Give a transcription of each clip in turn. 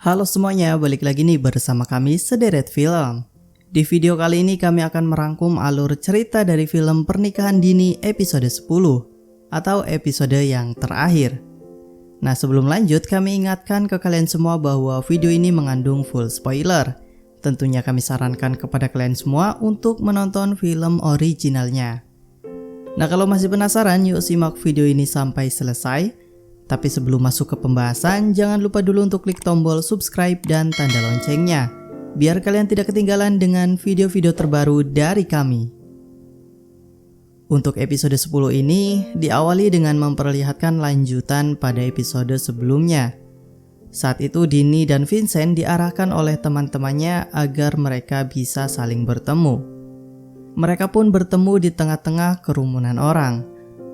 Halo semuanya, balik lagi nih bersama kami Sederet Film. Di video kali ini kami akan merangkum alur cerita dari film Pernikahan Dini episode 10 atau episode yang terakhir. Nah, sebelum lanjut kami ingatkan ke kalian semua bahwa video ini mengandung full spoiler. Tentunya kami sarankan kepada kalian semua untuk menonton film originalnya. Nah, kalau masih penasaran, yuk simak video ini sampai selesai. Tapi sebelum masuk ke pembahasan, jangan lupa dulu untuk klik tombol subscribe dan tanda loncengnya, biar kalian tidak ketinggalan dengan video-video terbaru dari kami. Untuk episode 10 ini, diawali dengan memperlihatkan lanjutan pada episode sebelumnya. Saat itu Dini dan Vincent diarahkan oleh teman-temannya agar mereka bisa saling bertemu. Mereka pun bertemu di tengah-tengah kerumunan orang.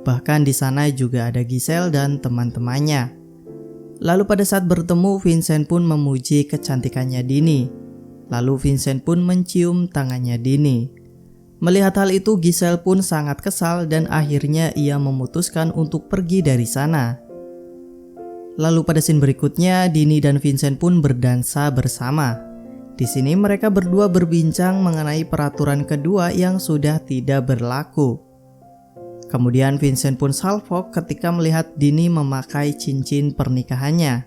Bahkan di sana juga ada Giselle dan teman-temannya. Lalu pada saat bertemu, Vincent pun memuji kecantikannya Dini. Lalu Vincent pun mencium tangannya Dini. Melihat hal itu, Giselle pun sangat kesal dan akhirnya ia memutuskan untuk pergi dari sana. Lalu pada scene berikutnya, Dini dan Vincent pun berdansa bersama. Di sini mereka berdua berbincang mengenai peraturan kedua yang sudah tidak berlaku. Kemudian Vincent pun salfok ketika melihat Dini memakai cincin pernikahannya.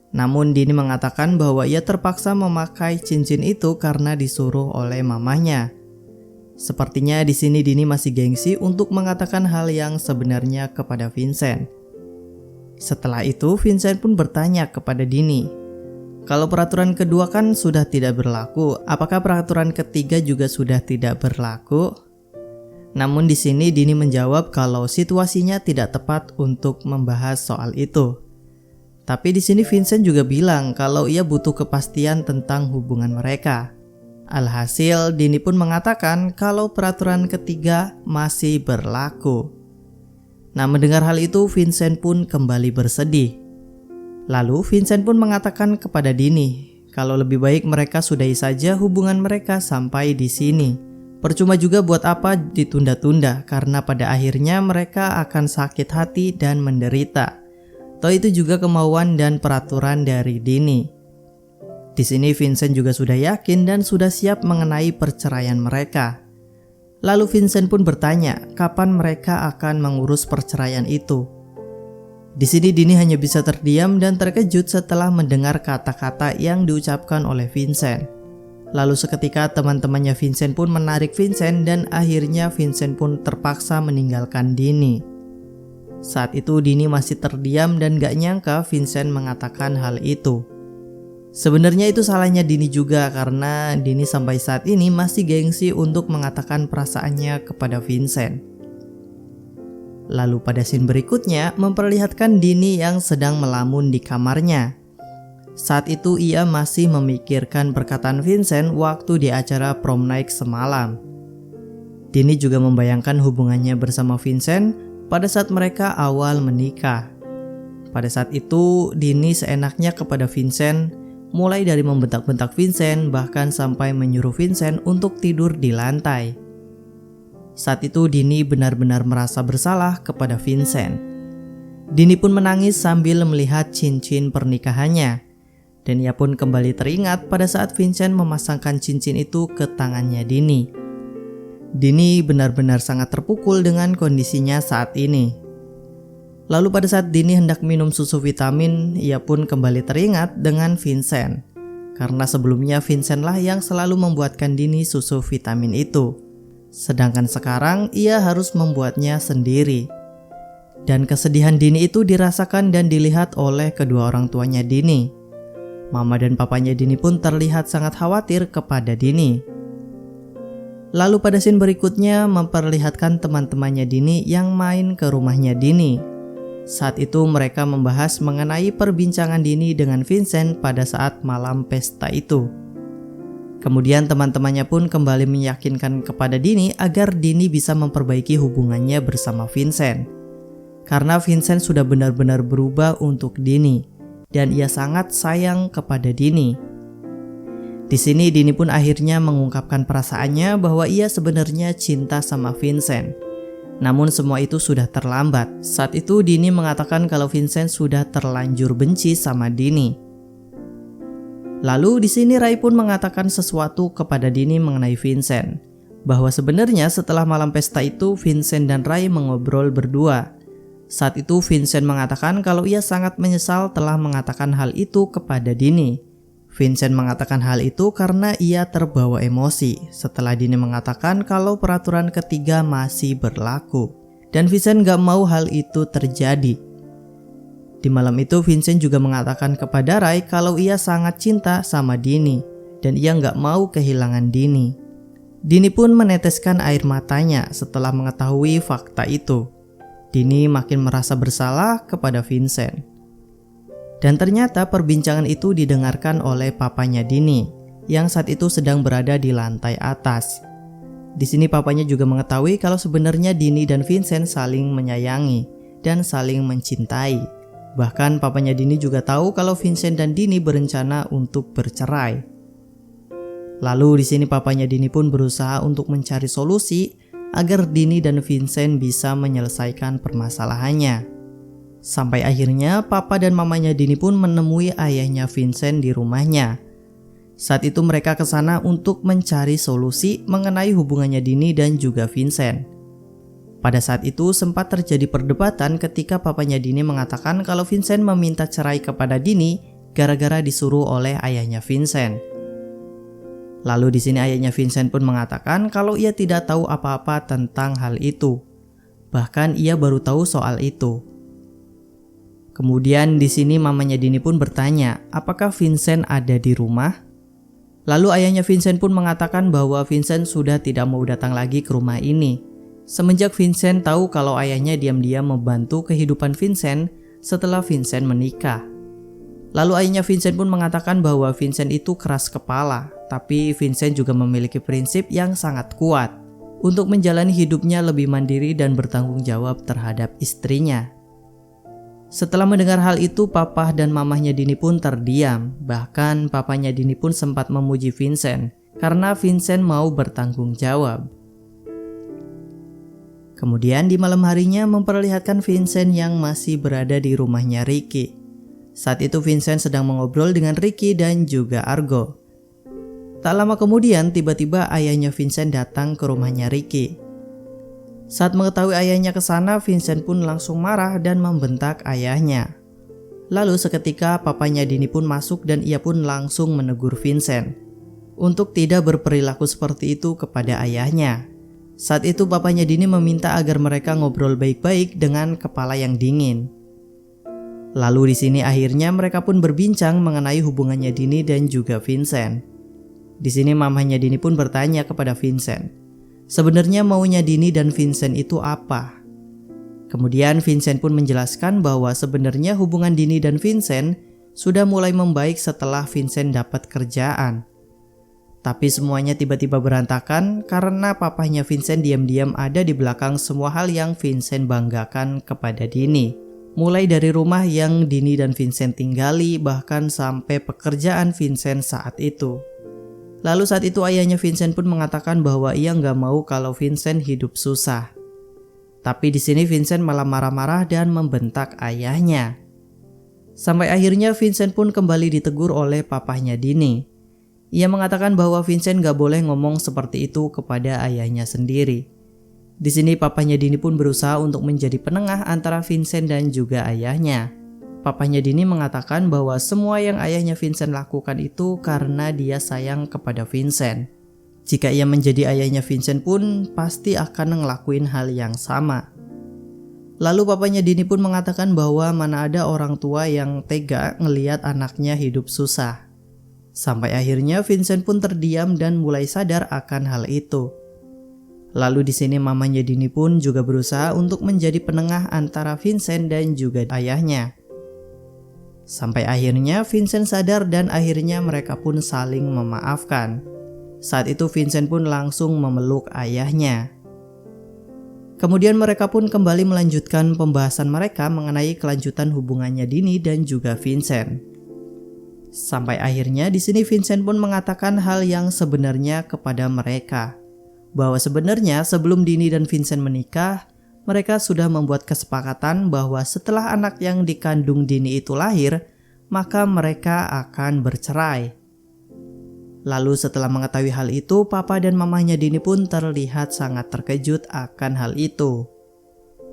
Namun Dini mengatakan bahwa ia terpaksa memakai cincin itu karena disuruh oleh mamahnya. Sepertinya di sini Dini masih gengsi untuk mengatakan hal yang sebenarnya kepada Vincent. Setelah itu Vincent pun bertanya kepada Dini, kalau peraturan kedua kan sudah tidak berlaku, apakah peraturan ketiga juga sudah tidak berlaku? Namun di sini Dini menjawab kalau situasinya tidak tepat untuk membahas soal itu. Tapi di sini Vincent juga bilang kalau ia butuh kepastian tentang hubungan mereka. Alhasil Dini pun mengatakan kalau peraturan ketiga masih berlaku. Nah, mendengar hal itu Vincent pun kembali bersedih. Lalu Vincent pun mengatakan kepada Dini kalau lebih baik mereka sudahi saja hubungan mereka sampai di sini. Percuma juga buat apa ditunda-tunda, karena pada akhirnya mereka akan sakit hati dan menderita. Toh itu juga kemauan dan peraturan dari Dini. Di sini Vincent juga sudah yakin dan sudah siap mengenai perceraian mereka. Lalu Vincent pun bertanya kapan mereka akan mengurus perceraian itu. Di sini Dini hanya bisa terdiam dan terkejut setelah mendengar kata-kata yang diucapkan oleh Vincent. Lalu seketika teman-temannya Vincent pun menarik Vincent dan akhirnya Vincent pun terpaksa meninggalkan Dini. Saat itu Dini masih terdiam dan gak nyangka Vincent mengatakan hal itu. Sebenarnya itu salahnya Dini juga karena Dini sampai saat ini masih gengsi untuk mengatakan perasaannya kepada Vincent. Lalu pada scene berikutnya memperlihatkan Dini yang sedang melamun di kamarnya. Saat itu ia masih memikirkan perkataan Vincent waktu di acara prom night semalam. Dini juga membayangkan hubungannya bersama Vincent pada saat mereka awal menikah. Pada saat itu Dini seenaknya kepada Vincent, mulai dari membentak-bentak Vincent bahkan sampai menyuruh Vincent untuk tidur di lantai. Saat itu Dini benar-benar merasa bersalah kepada Vincent. Dini pun menangis sambil melihat cincin pernikahannya. Dan ia pun kembali teringat pada saat Vincent memasangkan cincin itu ke tangannya Dini. Dini benar-benar sangat terpukul dengan kondisinya saat ini. Lalu pada saat Dini hendak minum susu vitamin, ia pun kembali teringat dengan Vincent. Karena sebelumnya Vincent lah yang selalu membuatkan Dini susu vitamin itu. Sedangkan sekarang ia harus membuatnya sendiri. Dan kesedihan Dini itu dirasakan dan dilihat oleh kedua orang tuanya Dini. Mama dan papanya Dini pun terlihat sangat khawatir kepada Dini. Lalu pada scene berikutnya memperlihatkan teman-temannya Dini yang main ke rumahnya Dini. Saat itu mereka membahas mengenai perbincangan Dini dengan Vincent pada saat malam pesta itu. Kemudian teman-temannya pun kembali meyakinkan kepada Dini agar Dini bisa memperbaiki hubungannya bersama Vincent. Karena Vincent sudah benar-benar berubah untuk Dini. Dan ia sangat sayang kepada Dini. Di sini Dini pun akhirnya mengungkapkan perasaannya bahwa ia sebenarnya cinta sama Vincent. Namun semua itu sudah terlambat. Saat itu Dini mengatakan kalau Vincent sudah terlanjur benci sama Dini. Lalu di sini Ray pun mengatakan sesuatu kepada Dini mengenai Vincent, bahwa sebenarnya setelah malam pesta itu Vincent dan Ray mengobrol berdua. Saat itu Vincent mengatakan kalau ia sangat menyesal telah mengatakan hal itu kepada Dini. Vincent mengatakan hal itu karena ia terbawa emosi setelah Dini mengatakan kalau peraturan ketiga masih berlaku. Dan Vincent gak mau hal itu terjadi. Di malam itu Vincent juga mengatakan kepada Ray kalau ia sangat cinta sama Dini dan ia gak mau kehilangan Dini. Dini pun meneteskan air matanya setelah mengetahui fakta itu. Dini makin merasa bersalah kepada Vincent. Dan ternyata perbincangan itu didengarkan oleh papanya Dini yang saat itu sedang berada di lantai atas. Di sini papanya juga mengetahui kalau sebenarnya Dini dan Vincent saling menyayangi dan saling mencintai. Bahkan papanya Dini juga tahu kalau Vincent dan Dini berencana untuk bercerai. Lalu di sini papanya Dini pun berusaha untuk mencari solusi agar Dini dan Vincent bisa menyelesaikan permasalahannya. Sampai akhirnya papa dan mamanya Dini pun menemui ayahnya Vincent di rumahnya. Saat itu mereka ke sana untuk mencari solusi mengenai hubungannya Dini dan juga Vincent. Pada saat itu sempat terjadi perdebatan ketika papanya Dini mengatakan kalau Vincent meminta cerai kepada Dini gara-gara disuruh oleh ayahnya Vincent. Lalu di sini ayahnya Vincent pun mengatakan kalau ia tidak tahu apa-apa tentang hal itu. Bahkan ia baru tahu soal itu. Kemudian di sini mamanya Dini pun bertanya, apakah Vincent ada di rumah? Lalu ayahnya Vincent pun mengatakan bahwa Vincent sudah tidak mau datang lagi ke rumah ini. Semenjak Vincent tahu kalau ayahnya diam-diam membantu kehidupan Vincent setelah Vincent menikah. Lalu ayahnya Vincent pun mengatakan bahwa Vincent itu keras kepala, tapi Vincent juga memiliki prinsip yang sangat kuat untuk menjalani hidupnya lebih mandiri dan bertanggung jawab terhadap istrinya. Setelah mendengar hal itu, papa dan mamahnya Dini pun terdiam. Bahkan papanya Dini pun sempat memuji Vincent karena Vincent mau bertanggung jawab. Kemudian di malam harinya memperlihatkan Vincent yang masih berada di rumahnya Ricky. Saat itu Vincent sedang mengobrol dengan Ricky dan juga Argo. Tak lama kemudian tiba-tiba ayahnya Vincent datang ke rumahnya Ricky. Saat mengetahui ayahnya ke sana, Vincent pun langsung marah dan membentak ayahnya. Lalu seketika papanya Dini pun masuk dan ia pun langsung menegur Vincent untuk tidak berperilaku seperti itu kepada ayahnya. Saat itu papanya Dini meminta agar mereka ngobrol baik-baik dengan kepala yang dingin. Lalu di sini akhirnya mereka pun berbincang mengenai hubungannya Dini dan juga Vincent. Di sini mamanya Dini pun bertanya kepada Vincent, sebenarnya maunya Dini dan Vincent itu apa? Kemudian Vincent pun menjelaskan bahwa sebenarnya hubungan Dini dan Vincent sudah mulai membaik setelah Vincent dapat kerjaan. Tapi semuanya tiba-tiba berantakan karena papahnya Vincent diam-diam ada di belakang semua hal yang Vincent banggakan kepada Dini. Mulai dari rumah yang Dini dan Vincent tinggali bahkan sampai pekerjaan Vincent saat itu. Lalu saat itu ayahnya Vincent pun mengatakan bahwa ia nggak mau kalau Vincent hidup susah. Tapi di sini Vincent malah marah-marah dan membentak ayahnya. Sampai akhirnya Vincent pun kembali ditegur oleh papahnya Dini. Ia mengatakan bahwa Vincent nggak boleh ngomong seperti itu kepada ayahnya sendiri. Di sini papahnya Dini pun berusaha untuk menjadi penengah antara Vincent dan juga ayahnya. Papahnya Dini mengatakan bahwa semua yang ayahnya Vincent lakukan itu karena dia sayang kepada Vincent. Jika ia menjadi ayahnya Vincent pun pasti akan ngelakuin hal yang sama. Lalu papanya Dini pun mengatakan bahwa mana ada orang tua yang tega ngelihat anaknya hidup susah. Sampai akhirnya Vincent pun terdiam dan mulai sadar akan hal itu. Lalu di sini mamanya Dini pun juga berusaha untuk menjadi penengah antara Vincent dan juga ayahnya. Sampai akhirnya Vincent sadar dan akhirnya mereka pun saling memaafkan. Saat itu Vincent pun langsung memeluk ayahnya. Kemudian mereka pun kembali melanjutkan pembahasan mereka mengenai kelanjutan hubungannya Dini dan juga Vincent. Sampai akhirnya di sini Vincent pun mengatakan hal yang sebenarnya kepada mereka. Bahwa sebenarnya sebelum Dini dan Vincent menikah, mereka sudah membuat kesepakatan bahwa setelah anak yang dikandung Dini itu lahir, maka mereka akan bercerai. Lalu setelah mengetahui hal itu, papa dan mamanya Dini pun terlihat sangat terkejut akan hal itu.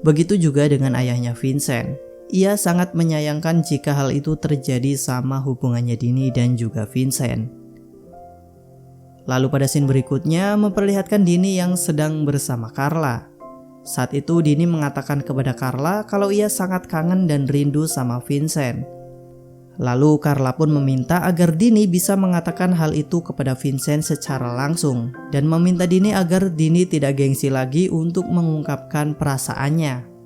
Begitu juga dengan ayahnya Vincent. Ia sangat menyayangkan jika hal itu terjadi sama hubungannya Dini dan juga Vincent. Lalu pada scene berikutnya memperlihatkan Dini yang sedang bersama Carla. Saat itu Dini mengatakan kepada Carla kalau ia sangat kangen dan rindu sama Vincent. Lalu Carla pun meminta agar Dini bisa mengatakan hal itu kepada Vincent secara langsung dan meminta Dini agar Dini tidak gengsi lagi untuk mengungkapkan perasaannya.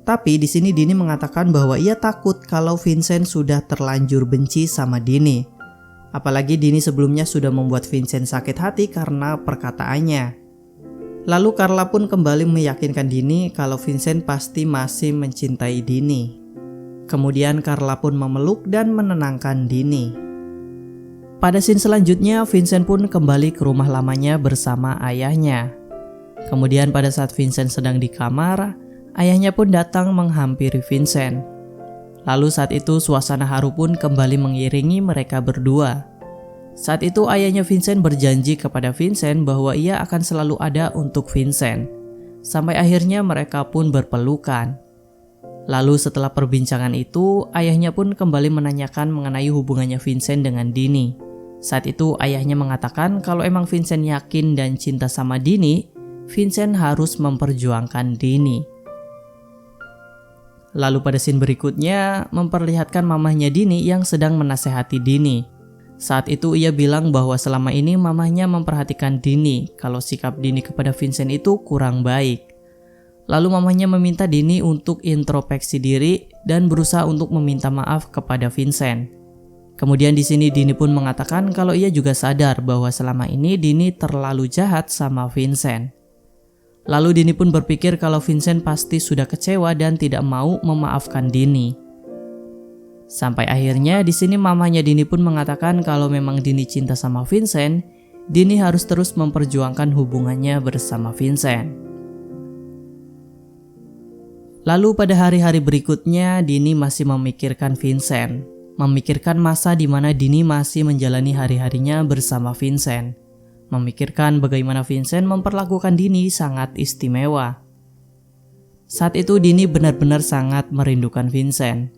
Tapi di sini Dini mengatakan bahwa ia takut kalau Vincent sudah terlanjur benci sama Dini. Apalagi Dini sebelumnya sudah membuat Vincent sakit hati karena perkataannya. Lalu Carla pun kembali meyakinkan Dini kalau Vincent pasti masih mencintai Dini. Kemudian Carla pun memeluk dan menenangkan Dini. Pada scene selanjutnya, Vincent pun kembali ke rumah lamanya bersama ayahnya. Kemudian pada saat Vincent sedang di kamar, ayahnya pun datang menghampiri Vincent. Lalu saat itu suasana haru pun kembali mengiringi mereka berdua. Saat itu ayahnya Vincent berjanji kepada Vincent bahwa ia akan selalu ada untuk Vincent. Sampai akhirnya mereka pun berpelukan. Lalu setelah perbincangan itu, ayahnya pun kembali menanyakan mengenai hubungannya Vincent dengan Dini. Saat itu ayahnya mengatakan kalau emang Vincent yakin dan cinta sama Dini, Vincent harus memperjuangkan Dini. Lalu pada scene berikutnya memperlihatkan mamahnya Dini yang sedang menasehati Dini. Saat itu ia bilang bahwa selama ini mamahnya memperhatikan Dini kalau sikap Dini kepada Vincent itu kurang baik. Lalu mamanya meminta Dini untuk introspeksi diri dan berusaha untuk meminta maaf kepada Vincent. Kemudian di sini Dini pun mengatakan kalau ia juga sadar bahwa selama ini Dini terlalu jahat sama Vincent. Lalu Dini pun berpikir kalau Vincent pasti sudah kecewa dan tidak mau memaafkan Dini. Sampai akhirnya di sini mamanya Dini pun mengatakan kalau memang Dini cinta sama Vincent, Dini harus terus memperjuangkan hubungannya bersama Vincent. Lalu pada hari-hari berikutnya Dini masih memikirkan Vincent. Memikirkan masa di mana Dini masih menjalani hari-harinya bersama Vincent. Memikirkan bagaimana Vincent memperlakukan Dini sangat istimewa. Saat itu Dini benar-benar sangat merindukan Vincent.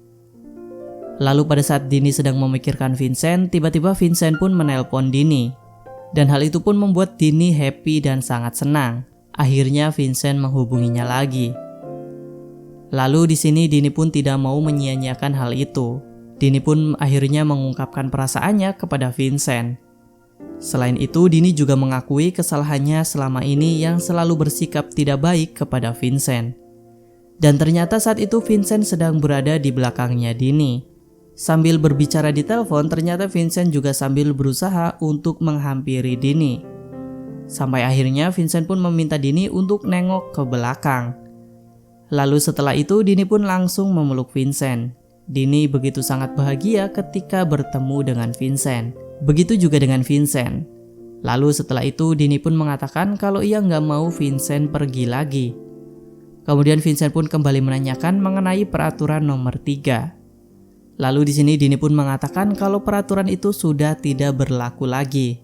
Lalu pada saat Dini sedang memikirkan Vincent, tiba-tiba Vincent pun menelpon Dini. Dan hal itu pun membuat Dini happy dan sangat senang. Akhirnya Vincent menghubunginya lagi. Lalu di sini Dini pun tidak mau menyia-nyiakan hal itu. Dini pun akhirnya mengungkapkan perasaannya kepada Vincent. Selain itu, Dini juga mengakui kesalahannya selama ini yang selalu bersikap tidak baik kepada Vincent. Dan ternyata saat itu Vincent sedang berada di belakangnya Dini. Sambil berbicara di telepon, ternyata Vincent juga sambil berusaha untuk menghampiri Dini. Sampai akhirnya Vincent pun meminta Dini untuk nengok ke belakang. Lalu setelah itu Dini pun langsung memeluk Vincent. Dini begitu sangat bahagia ketika bertemu dengan Vincent. Begitu juga dengan Vincent. Lalu setelah itu Dini pun mengatakan kalau ia nggak mau Vincent pergi lagi. Kemudian Vincent pun kembali menanyakan mengenai peraturan nomor 3. Lalu di sini Dini pun mengatakan kalau peraturan itu sudah tidak berlaku lagi.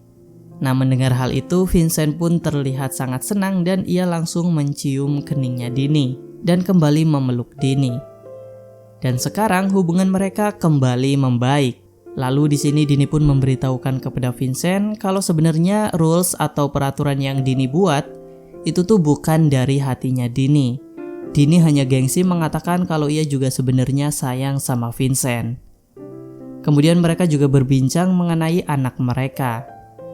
Nah, mendengar hal itu Vincent pun terlihat sangat senang dan ia langsung mencium keningnya Dini dan kembali memeluk Dini. Dan sekarang hubungan mereka kembali membaik. Lalu di sini Dini pun memberitahukan kepada Vincent kalau sebenarnya rules atau peraturan yang Dini buat itu tuh bukan dari hatinya Dini. Dini hanya gengsi mengatakan kalau ia juga sebenarnya sayang sama Vincent. Kemudian mereka juga berbincang mengenai anak mereka.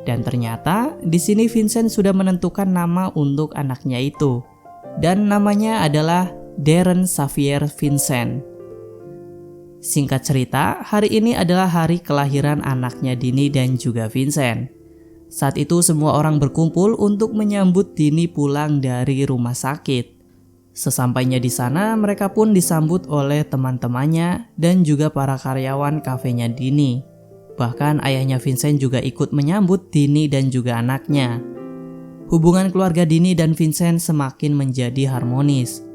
Dan ternyata di sini Vincent sudah menentukan nama untuk anaknya itu. Dan namanya adalah Darren Xavier Vincent. Singkat cerita, hari ini adalah hari kelahiran anaknya Dini dan juga Vincent. Saat itu semua orang berkumpul untuk menyambut Dini pulang dari rumah sakit. Sesampainya di sana, mereka pun disambut oleh teman-temannya dan juga para karyawan kafenya Dini. Bahkan ayahnya Vincent juga ikut menyambut Dini dan juga anaknya. Hubungan keluarga Dini dan Vincent semakin menjadi harmonis.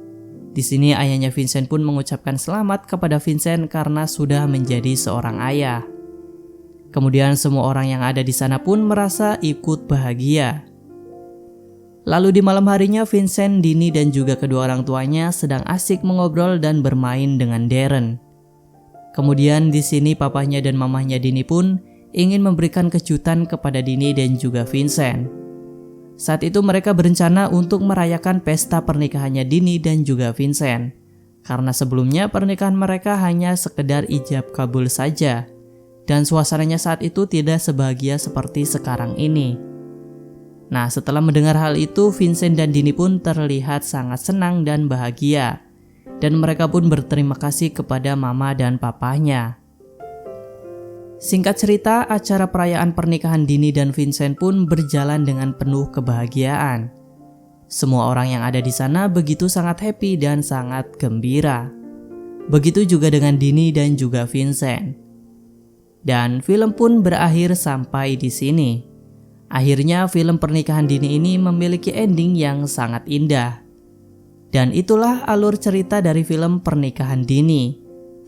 Di sini ayahnya Vincent pun mengucapkan selamat kepada Vincent karena sudah menjadi seorang ayah. Kemudian semua orang yang ada di sana pun merasa ikut bahagia. Lalu di malam harinya Vincent, Dini dan juga kedua orang tuanya sedang asik mengobrol dan bermain dengan Darren. Kemudian di sini papahnya dan mamahnya Dini pun ingin memberikan kejutan kepada Dini dan juga Vincent. Saat itu mereka berencana untuk merayakan pesta pernikahannya Dini dan juga Vincent. Karena sebelumnya pernikahan mereka hanya sekedar ijab kabul saja. Dan suasananya saat itu tidak sebahagia seperti sekarang ini. Nah, setelah mendengar hal itu, Vincent dan Dini pun terlihat sangat senang dan bahagia. Dan mereka pun berterima kasih kepada mama dan papahnya. Singkat cerita, acara perayaan pernikahan Dini dan Vincent pun berjalan dengan penuh kebahagiaan. Semua orang yang ada di sana begitu sangat happy dan sangat gembira. Begitu juga dengan Dini dan juga Vincent. Dan film pun berakhir sampai di sini. Akhirnya film pernikahan Dini ini memiliki ending yang sangat indah. Dan itulah alur cerita dari film pernikahan Dini.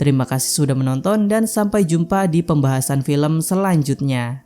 Terima kasih sudah menonton dan sampai jumpa di pembahasan film selanjutnya.